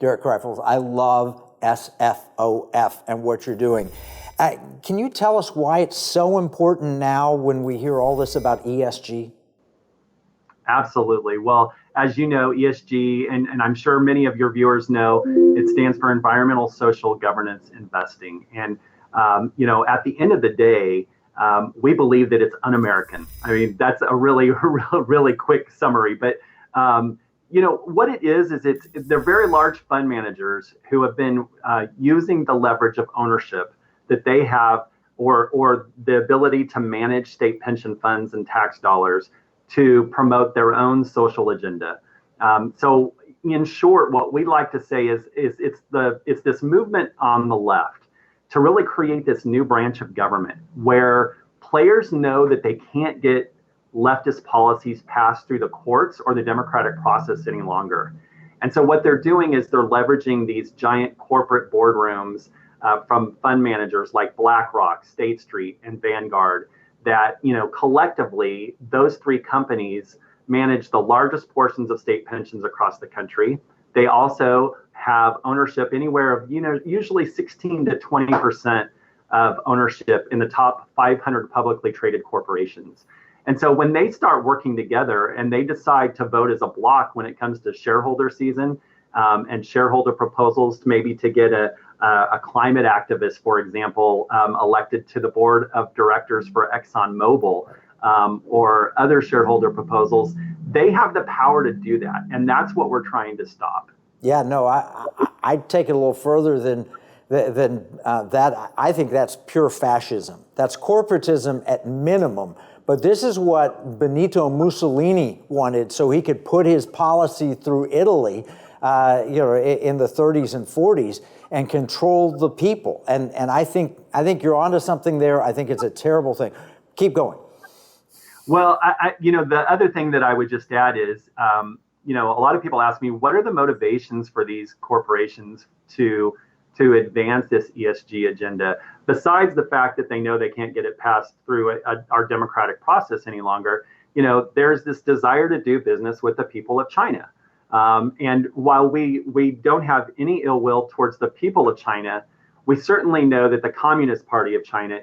Derek Kreifels. I love SFOF and what you're doing. Can you tell us why it's so important now when we hear all this about ESG? Absolutely. Well, as you know, ESG, and I'm sure many of your viewers know, it stands for Environmental, Social, Governance Investing. And, at the end of the day, we believe that it's un-American. I mean, that's a really quick summary. But, what it is they're very large fund managers who have been using the leverage of ownership that they have or the ability to manage state pension funds and tax dollars to promote their own social agenda. So in short, what we like to say is it's this movement on the left to really create this new branch of government where players know that they can't get leftist policies passed through the courts or the democratic process any longer. And so what they're doing is they're leveraging these giant corporate boardrooms from fund managers like BlackRock, State Street, and Vanguard that, collectively, those three companies manage the largest portions of state pensions across the country. They also have ownership anywhere of, usually 16 to 20% of ownership in the top 500 publicly traded corporations. And so when they start working together and they decide to vote as a block when it comes to shareholder season and shareholder proposals, maybe to get a climate activist, for example, elected to the board of directors for ExxonMobil or other shareholder proposals, they have the power to do that. And that's what we're trying to stop. Yeah, no, I'd take it a little further than that. I think that's pure fascism. That's corporatism at minimum. But this is what Benito Mussolini wanted so he could put his policy through Italy, in the 30s and 40s and control the people. And I think you're onto something there. I think it's a terrible thing. Keep going. Well, the other thing that I would just add is, a lot of people ask me, what are the motivations for these corporations to advance this ESG agenda, besides the fact that they know they can't get it passed through our democratic process any longer? There's this desire to do business with the people of China. And while we don't have any ill will towards the people of China, we certainly know that the Communist Party of China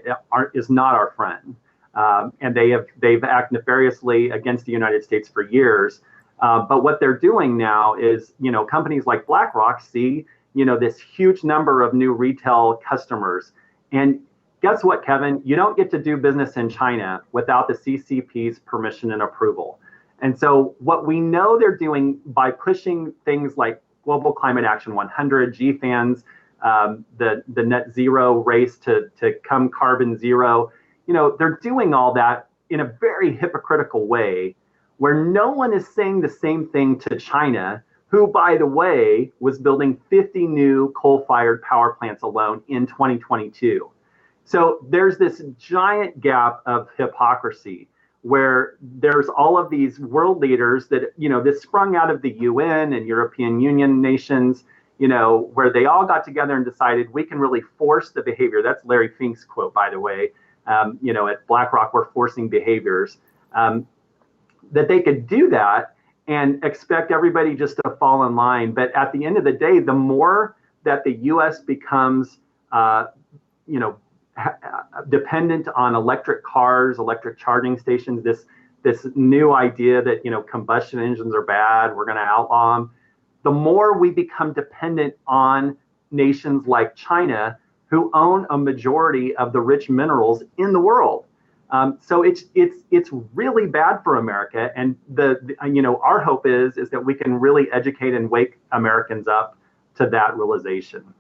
is not our friend. And they've acted nefariously against the United States for years. But what they're doing now is, companies like BlackRock see, this huge number of new retail customers. And guess what, Kevin? You don't get to do business in China without the CCP's permission and approval. And so what we know they're doing by pushing things like Global Climate Action 100, GFANZ, the net zero race to come carbon zero, they're doing all that in a very hypocritical way where no one is saying the same thing to China, who, by the way, was building 50 new coal-fired power plants alone in 2022. So there's this giant gap of hypocrisy where there's all of these world leaders that, this sprung out of the UN and European Union nations, where they all got together and decided we can really force the behavior. That's Larry Fink's quote, by the way. At BlackRock, we're forcing behaviors. That they could do that and expect everybody just to fall in line. But at the end of the day, the more that the U.S. becomes, dependent on electric cars, electric charging stations, this new idea that, combustion engines are bad, we're going to outlaw them, the more we become dependent on nations like China, who own a majority of the rich minerals in the world. So it's really bad for America, and our hope is that we can really educate and wake Americans up to that realization.